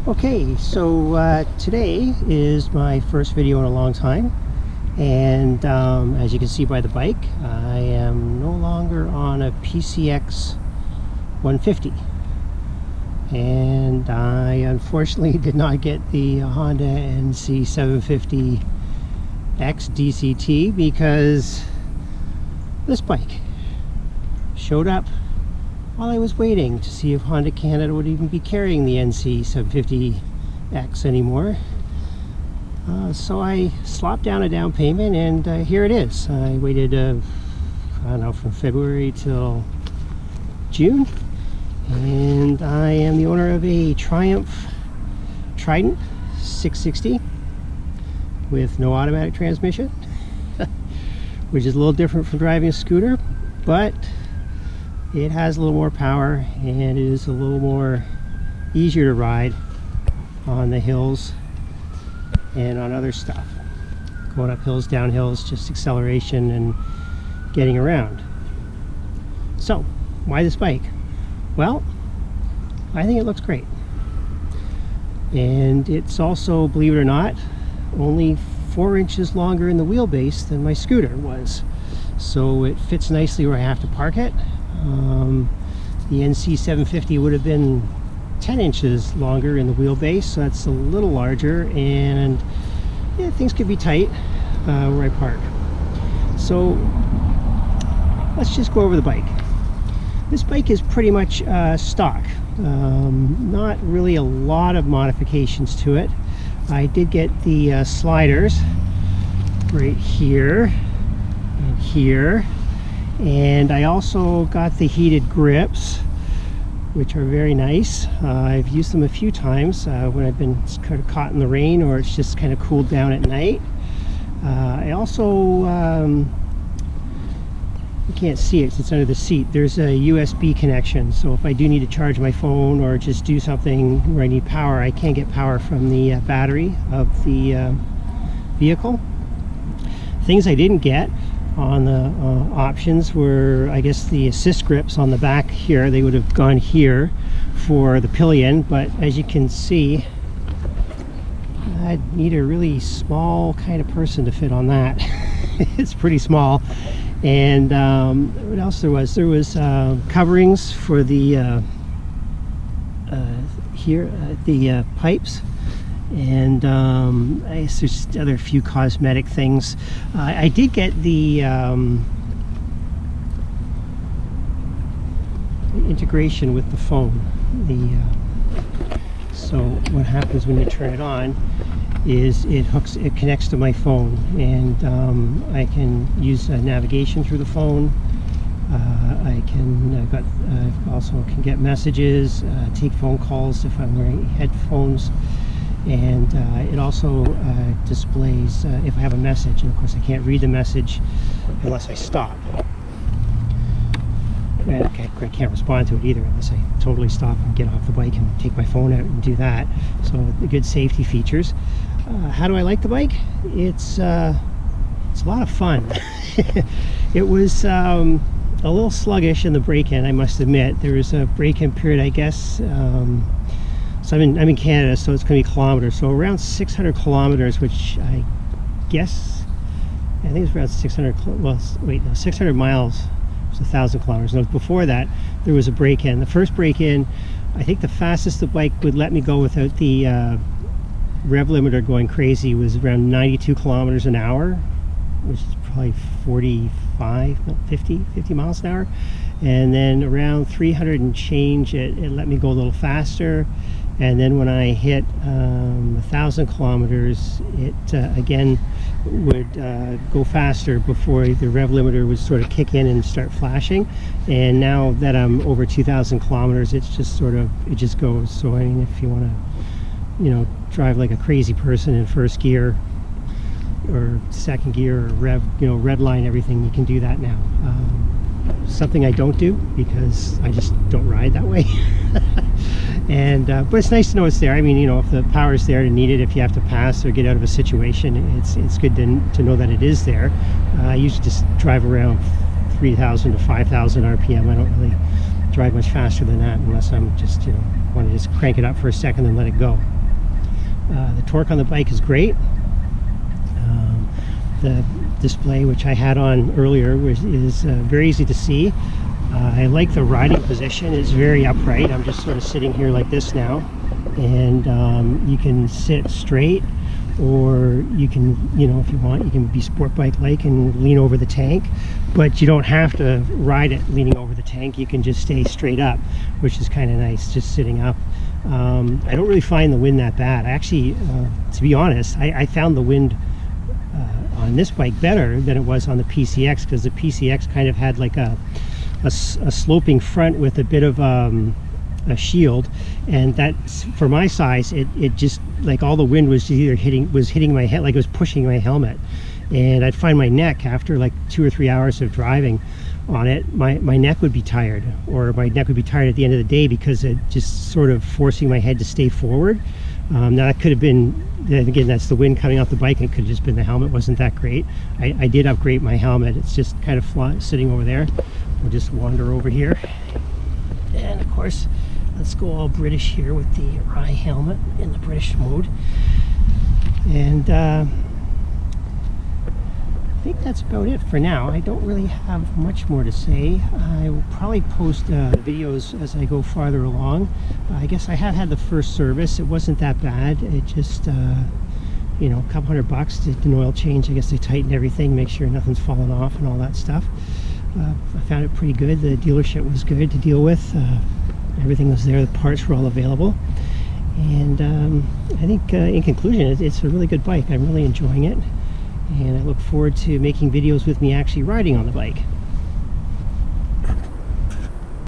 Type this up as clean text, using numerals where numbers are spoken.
Okay, so today is my first video in a long time, and as you can see by the bike, I am no longer on a PCX 150, and I unfortunately did not get the Honda NC 750X DCT because this bike showed up while I was waiting to see if Honda Canada would even be carrying the NC 750X anymore. So I slopped down a down payment, and here it is. I waited, I don't know, from February till June, and I am the owner of a Triumph Trident 660 with no automatic transmission, which is a little different from driving a scooter, but it has a little more power and it is a little more easier to ride on the hills and on other stuff. Going up hills, down hills, just acceleration and getting around. So, why this bike? Well, I think it looks great. And it's also, believe it or not, only 4 inches longer in the wheelbase than my scooter was. So it fits nicely where I have to park it. The NC 750 would have been 10 inches longer in the wheelbase, so that's a little larger, and yeah, things could be tight where I park. So let's just go over the bike. This bike is pretty much stock. Not really a lot of modifications to it. I did get the sliders right here and here, and I also got the heated grips, which are very nice. I've used them a few times when I've been kind of caught in the rain, or it's just kind of cooled down at night. I also, you can't see it, it's under the seat. There's a USB connection, so if I do need to charge my phone or just do something where I need power, I can get power from the battery of the vehicle. Things I didn't get on the options were, I guess, the assist grips on the back here. They would have gone here for the pillion, but as you can see, I'd need a really small kind of person to fit on that. It's pretty small. And what else there was? There was coverings for the the pipes, and I guess there's other few cosmetic things. I did get the integration with the phone. So what happens when you turn it on is it connects to my phone, and I can use navigation through the phone. I also can get messages, take phone calls if I'm wearing headphones, and it also displays if I have a message, and of course I can't read the message unless I stop. And I can't respond to it either unless I totally stop and get off the bike and take my phone out and do that. So the good safety features. How do I like the bike? It's a lot of fun. It was a little sluggish in the break-in, I must admit. There was a break-in period, I guess. So I'm in Canada, so it's going to be kilometers. So around 600 kilometers, which I think it's around 600. Well, wait, no, 600 miles. 1,000 kilometers. No, before that there was a break-in. The first break-in, I think the fastest the bike would let me go without the rev limiter going crazy was around 92 kilometers an hour, which is probably 50 miles an hour. And then around 300 and change it let me go a little faster, and then when I hit 1,000 kilometers it again would go faster before the rev limiter would sort of kick in and start flashing. And now that I'm over 2,000 kilometers, it's just sort of, it just goes. So I mean, if you want to, you know, drive like a crazy person in first gear or second gear or red line everything, you can do that now. Something I don't do because I just don't ride that way. And but it's nice to know it's there. I mean, you know, if the power's there to need it, if you have to pass or get out of a situation, it's good to know that it is there. I usually just drive around 3,000 to 5,000 RPM. I don't really drive much faster than that unless I'm just, you know, want to just crank it up for a second and let it go. The torque on the bike is great. The display, which I had on earlier, is very easy to see. I like the riding position. It's very upright. I'm just sort of sitting here like this now, and you can sit straight, or you can, you know, if you want, you can be sport bike like and lean over the tank, but you don't have to ride it leaning over the tank. You can just stay straight up, which is kind of nice, just sitting up. I don't really find the wind that bad. I actually, to be honest, I found the wind on this bike better than it was on the PCX, because the PCX kind of had like a sloping front with a bit of a shield, and that, for my size, it just, like, all the wind was either hitting my head, like it was pushing my helmet, and I'd find my neck after like 2 or 3 hours of driving on it, my neck would be tired, or my neck would be tired at the end of the day, because it just sort of forcing my head to stay forward. Now that could have been, again, that's the wind coming off the bike, and it could have just been the helmet wasn't that great. I did upgrade my helmet. It's just kind of sitting over there. We'll just wander over here, and of course, let's go all British here with the Rye helmet in the British mode. And I think that's about it for now. I don't really have much more to say. I will probably post videos as I go farther along. I guess I have had the first service. It wasn't that bad. It just, you know, a couple $100, did an oil change. I guess they tightened everything, make sure nothing's fallen off and all that stuff. I found it pretty good. The dealership was good to deal with. Everything was there. The parts were all available. And I think in conclusion, it's a really good bike. I'm really enjoying it. And I look forward to making videos with me actually riding on the bike.